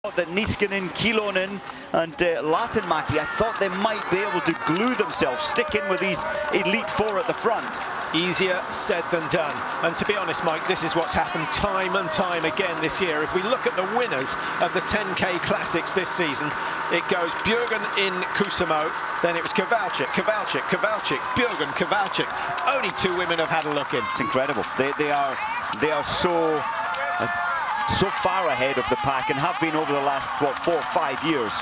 That NISKANEN, KYLLOENEN and LAHTEENMAKI, I thought they might be able to glue themselves, stick in with these elite four at the front. Easier said than done. And to be honest, Mike, this is what's happened time and time again this year. If we look at the winners of the 10K Classics this season, it goes BJOERGEN in Kuusamo, then it was KOWALCZYK, BJOERGEN, KOWALCZYK. Only two women have had a look in. It's incredible. They are so far ahead of the pack and have been over the last, what, 4 or 5 years.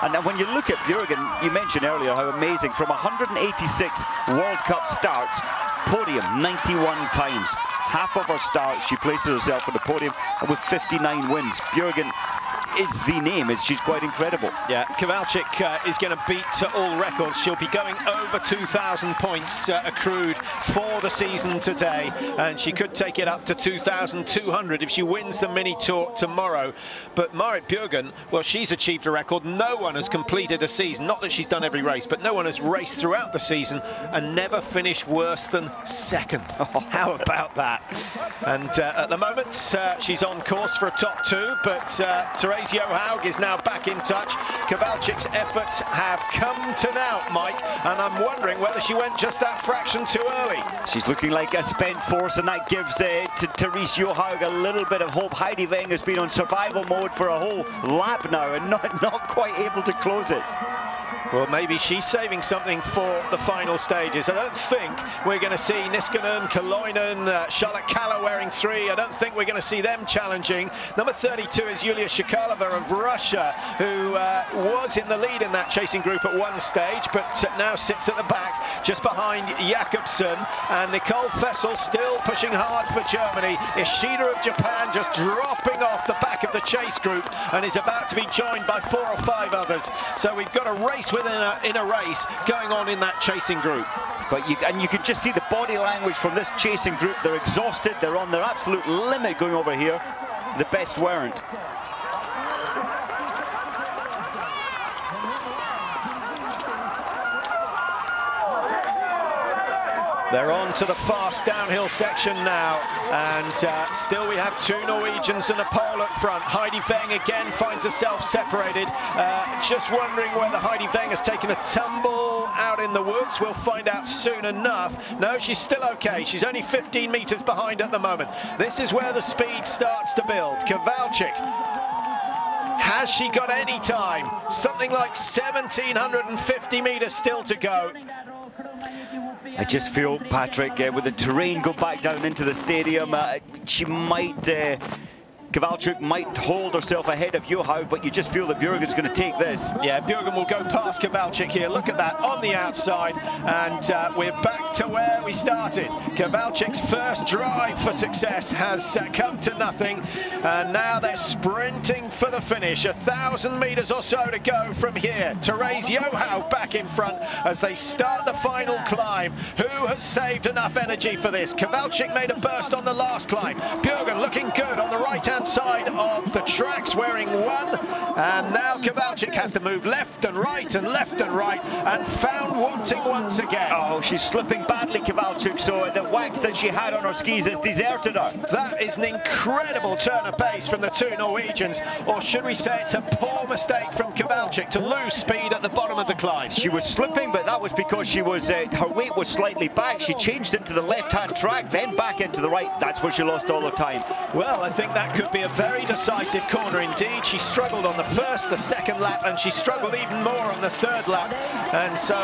And then when you look at BJOERGEN, you mentioned earlier how amazing, from 186 World Cup starts, podium 91 times. Half of her starts, she places herself on the podium, and with 59 wins. BJOERGEN is the name. She's quite incredible. Yeah, KOWALCZYK is going to beat all records. She'll be going over 2,000 points accrued for the season today, and she could take it up to 2,200 if she wins the mini tour tomorrow. But Marit BJOERGEN, well, she's achieved a record. No one has completed a season, not that she's done every race, but no one has raced throughout the season and never finished worse than second. Oh, how about that? And at the moment, she's on course for a top 2, but Therese JOHAUG is now back in touch. KOWALCZYK's efforts have come to naught, Mike, and I'm wondering whether she went just that fraction too early. She's looking like a spent force, and that gives to Therese JOHAUG a little bit of hope. Heidi WENG has been on survival mode for a whole lap now and not quite able to close it. Well, maybe she's saving something for the final stages. I don't think we're going to see NISKANEN, KYLLOENEN, Charlotte KALLA wearing 3. I don't think we're going to see them challenging. Number 32 is Yulia TCHEKALEVA of Russia, who was in the lead in that chasing group at one stage, but now sits at the back, just behind JACOBSEN. And Nicole FESSEL still pushing hard for Germany. ISHIDA of Japan just dropping off the back of the chase group and is about to be joined by 4 or 5 others. So we've got a race within a race going on in that chasing group. And you can just see the body language from this chasing group. They're exhausted, they're on their absolute limit going over here. The best weren't. They're on to the fast downhill section now, and still we have 2 Norwegians and a Pole up front. Heidi WENG again finds herself separated. Just wondering whether Heidi WENG has taken a tumble out in the woods. We'll find out soon enough. No, she's still okay. She's only 15 meters behind at the moment. This is where the speed starts to build. KOWALCZYK. Has she got any time? Something like 1,750 meters still to go. I just feel, Patrick, with the terrain go back down into the stadium, she might, KOWALCZYK might hold herself ahead of JOHAUG, but you just feel that BJOERGEN's going to take this. Yeah, BJOERGEN will go past KOWALCZYK here. Look at that on the outside, and we're back to where we started. KOWALCZYK's first drive for success has come to nothing, and now they're sprinting for the finish. 1,000 meters or so to go from here. Therese JOHAUG back in front as they start the final climb. Who has saved enough energy for this? KOWALCZYK made a burst on the last climb. BJOERGEN looking good on the right-hand side of the tracks, wearing 1, and now KOWALCZYK has to move left and right and left and right, and found wanting once again. Oh, she's slipping badly, KOWALCZYK, so the wax that she had on her skis has deserted her. That is an incredible turn of pace from the 2 Norwegians, or should we say it's a poor mistake from KOWALCZYK to lose speed at the bottom of the climb. She was slipping, but that was because she was her weight was slightly back. She changed into the left-hand track, then back into the right. That's where she lost all the time. Well, I think that could be a very decisive corner indeed. She struggled on the first, the second lap, and she struggled even more on the 3rd lap. And so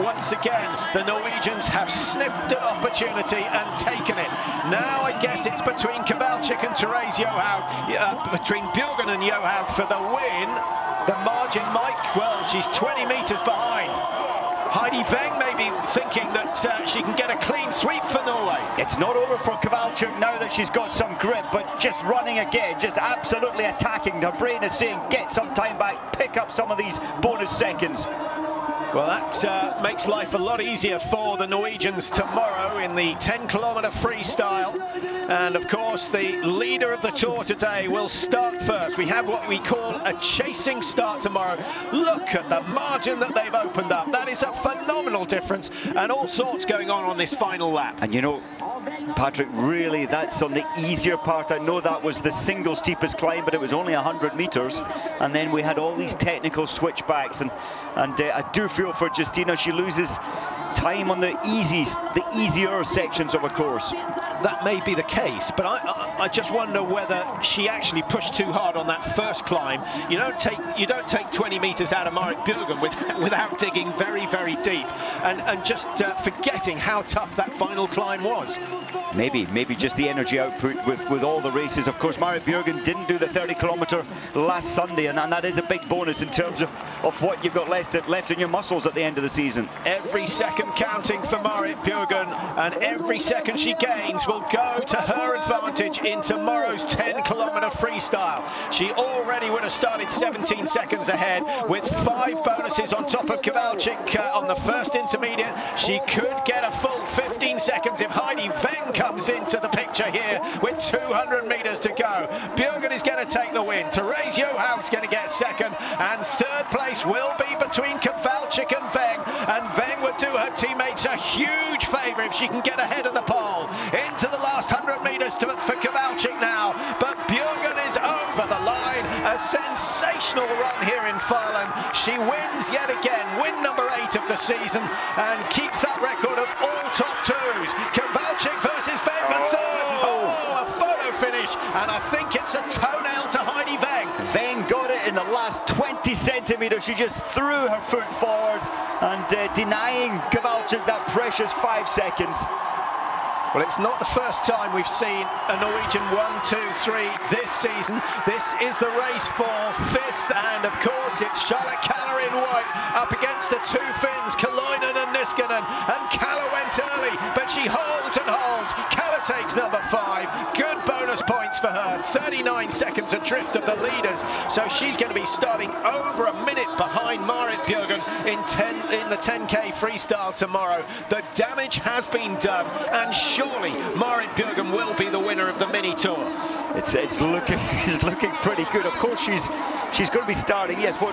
once again, the Norwegians have sniffed an opportunity and taken it. Now I guess it's between KOWALCZYK and Therese JOHAUG, between BJOERGEN and JOHAUG for the win. The margin, Mike, well, she's 20 meters behind. Heidi WENG may be thinking that she can get a clean sweep for Norway. It's not over for KOWALCZYK now that she's got some grip, but just running again, just absolutely attacking. Her brain is saying, get some time back, pick up some of these bonus seconds. Well, that makes life a lot easier for the Norwegians tomorrow in the 10-kilometer freestyle. And of course, the leader of the tour today will start first. We have what we call a chasing start tomorrow. Look at the margin that they've opened up. That is a phenomenal difference, and all sorts going on this final lap. And you know, Patrick, really, that's on the easier part. I know that was the single steepest climb, but it was only 100 meters. And then we had all these technical switchbacks. And I do feel for Justyna. She loses time on the easier sections of a course. That may be the case, but I just wonder whether she actually pushed too hard on that first climb. You don't take 20 meters out of Marit Bjorgen without digging very, very deep and just forgetting how tough that final climb was. Maybe just the energy output with all the races. Of course, Marit Bjorgen didn't do the 30-kilometer last Sunday, and that is a big bonus in terms of what you've got left in your muscles at the end of the season. Every second counting for Marit Bjorgen, and every second she gains will go to her advantage in tomorrow's 10-kilometer freestyle. She already would have started 17 seconds ahead with 5 bonuses on top of KOWALCZYK on the first intermediate. She could get a full 15 seconds if Heidi Weng comes into the picture here with 200 meters to go. Bjorgen is going to take the win. Therese Johaug is going to get second, and third place will be between KOWALCZYK and Weng, and Weng would do her teammates a huge favor if she can get ahead of the pole. Into the last 100 meters for KOWALCZYK now, but Bjorgen is over the line. A sensational run here in Falun. She wins yet again, win number 8 of the season, and keeps that record of all top 2s. KOWALCZYK versus Weng for third. Oh, a photo finish, and I think it's a toenail to Heidi Weng. Weng got it in the last 20 centimeters. She just threw her foot forward and denying KOWALCZYK that precious 5 seconds. Well, it's not the first time we've seen a Norwegian 1, 2, 3 this season. This is the race for 5th, and of course it's Charlotte Kalla in white up against the 2 Finns, KYLLOENEN and NISKANEN, and Kalla went early, but she holds and holds. Kalla takes number 5. Good bonus points for her. 39 seconds adrift of the leaders, so she's going to be starting over a minute behind Marit Bjorgen in the 10K freestyle tomorrow. The damage has been done, and surely Marit Bjorgen will be the winner of the mini tour. It's looking pretty good. Of course, she's going to be starting, yes, 9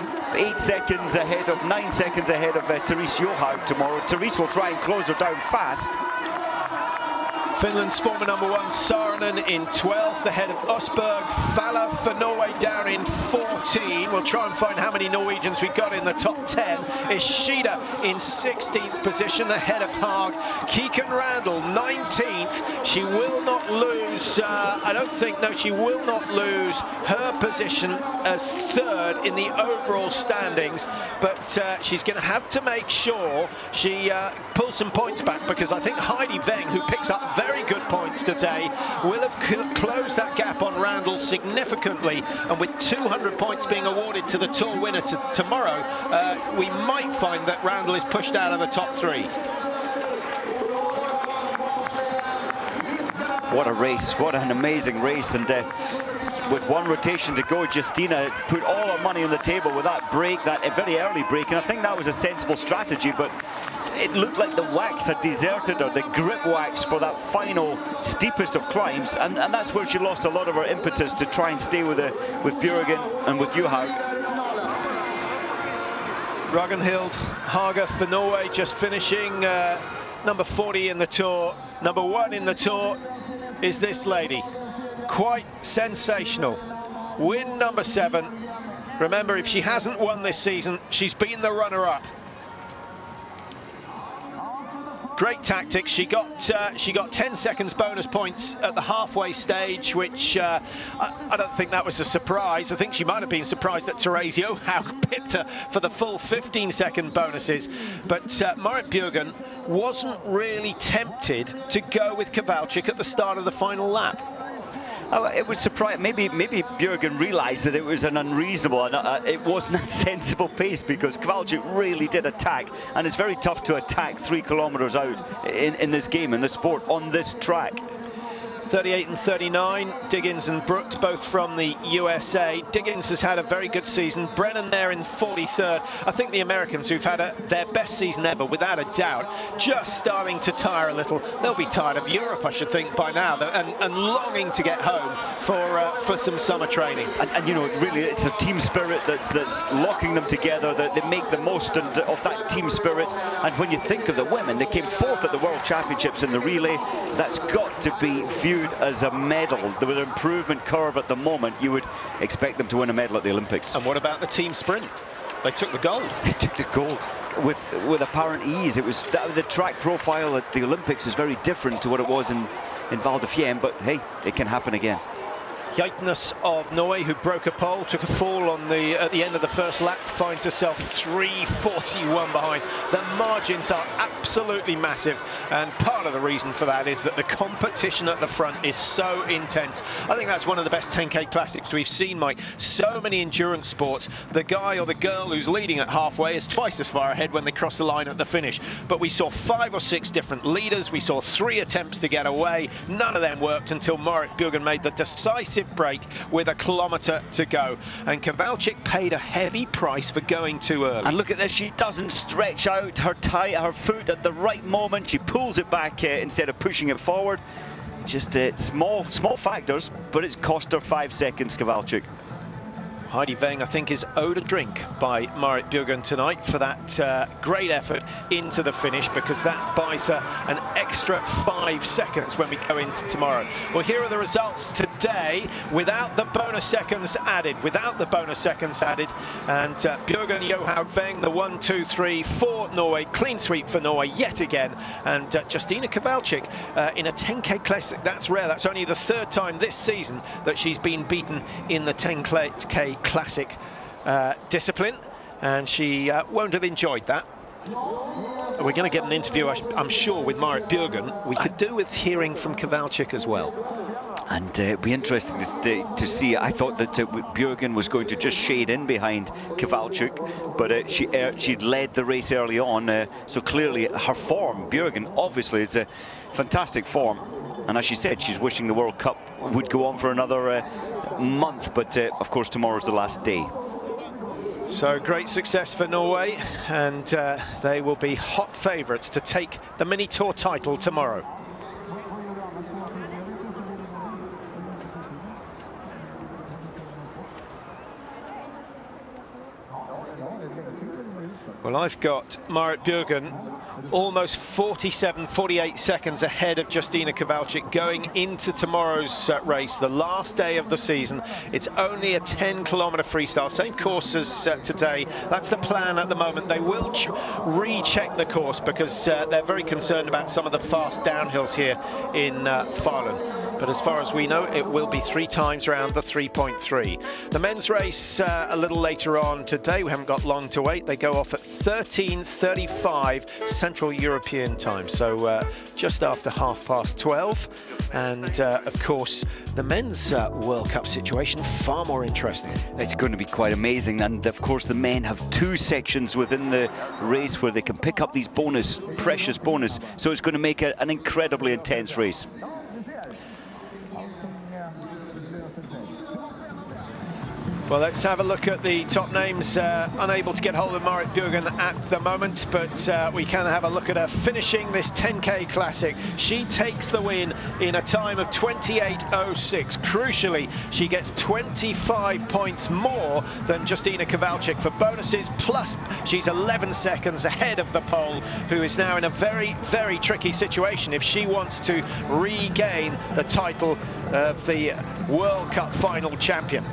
seconds ahead of Therese Johaug tomorrow. Therese will try and close her down fast. Finland's former number 1 SAARINEN in 12th, ahead of OESTBERG. FALLA for Norway down in 14. We'll try and find how many Norwegians we got in the top 10. ISHIDA in 16th position, ahead of HAAG. Kikkan Randall 19th. She will not lose, she will not lose her position as 3rd in the overall standings, but she's going to have to make sure she pulls some points back, because I think Heidi Weng, who picks up very good points today, will have closed that gap on Randall significantly, and with 200 points being awarded to the tour winner tomorrow, we might find that Randall is pushed out of the top 3. What a race, what an amazing race, and with 1 rotation to go, Justyna put all her money on the table with that break, that very early break, and I think that was a sensible strategy, but it looked like the wax had deserted her, the grip wax for that final steepest of climbs, and that's where she lost a lot of her impetus to try and stay with Bjorgen and with Johaug. Uhrenholdt, HAAG for Norway, just finishing number 40 in the tour. Number 1 in the tour is this lady. Quite sensational. Win number 7. Remember, if she hasn't won this season, she's been the runner-up. Great tactics. She got 10 seconds bonus points at the halfway stage, which I don't think that was a surprise. I think she might have been surprised that Therese Johaug pipped her for the full 15-second bonuses. But Marit Bjorgen wasn't really tempted to go with KOWALCZYK at the start of the final lap. It was surprising. Maybe Bjorgen realised that it was an unreasonable, it wasn't a sensible pace, because KOWALCZYK really did attack, and it's very tough to attack 3 kilometers out in this game, in this sport, on this track. 38 and 39, Diggins and Brooks, both from the USA. Diggins has had a very good season. Brennan there in 43rd. I think the Americans, who've had their best season ever, without a doubt, just starting to tire a little. They'll be tired of Europe, I should think, by now, and longing to get home for some summer training. And you know, really, it's the team spirit that's locking them together. They make the most of that team spirit. And when you think of the women, they came 4th at the World Championships in the relay. That's got to be viewed as a medal. With an improvement curve at the moment, you would expect them to win a medal at the Olympics. And what about the team sprint? They took the gold. They took the gold with apparent ease. It was the track profile at the Olympics is very different to what it was in Val d'Orléans, but hey, it can happen again. Heitness of Norway, who broke a pole, took a fall on at the end of the first lap, finds herself 3:41 behind. The margins are absolutely massive, and part of the reason for that is that the competition at the front is so intense. I think that's one of the best 10K classics we've seen, Mike. So many endurance sports, the guy or the girl who's leading at halfway is twice as far ahead when they cross the line at the finish. But we saw 5 or 6 different leaders. We saw 3 attempts to get away. None of them worked until Marit Bjorgen made the decisive break with a kilometre to go, and Kowalczyk paid a heavy price for going too early. And look at this, she doesn't stretch out her foot at the right moment. She pulls it back instead of pushing it forward. Just small factors, but it's cost her 5 seconds, Kowalczyk. Heidi Weng, I think, is owed a drink by Marit Bjorgen tonight for that great effort into the finish, because that buys her an extra 5 seconds when we go into tomorrow. Well, here are the results today without the bonus seconds added. And Bjorgen, JOHAUG, Weng, the 1, 2, 3 for Norway. Clean sweep for Norway yet again. And Justyna Kowalczyk in a 10K Classic. That's rare. That's only the 3rd time this season that she's been beaten in the 10K Classic discipline, and she won't have enjoyed that. We're going to get an interview, I'm sure, with Marit Bjorgen. We could do with hearing from Kowalczyk as well. And it'd be interesting to see. I thought that Bjorgen was going to just shade in behind Kowalczyk, but she led the race early on. So clearly her form, Bjorgen, obviously, it's a fantastic form. And as she said, she's wishing the World Cup would go on for another month, but of course tomorrow's the last day. So great success for Norway, and they will be hot favourites to take the mini tour title tomorrow. Well, I've got Marit Bjorgen almost 48 seconds ahead of Justyna Kowalczyk going into tomorrow's race, the last day of the season. It's only a 10-kilometre freestyle, same course as today. That's the plan at the moment. They will recheck the course because they're very concerned about some of the fast downhills here in Falun. But as far as we know, it will be 3 times around the 3.3. The men's race a little later on today. We haven't got long to wait. They go off at 13:35 Central European time, so just after 12:30. And of course, the men's World Cup situation far more interesting. It's going to be quite amazing, and of course the men have 2 sections within the race where they can pick up these precious bonus. So it's going to make an incredibly intense race. Well, let's have a look at the top names. Unable to get hold of Marit Bjorgen at the moment, but we can have a look at her finishing this 10K Classic. She takes the win in a time of 28:06. Crucially, she gets 25 points more than Justyna Kowalczyk for bonuses, plus she's 11 seconds ahead of the pole, who is now in a very, very tricky situation if she wants to regain the title of the World Cup final champion.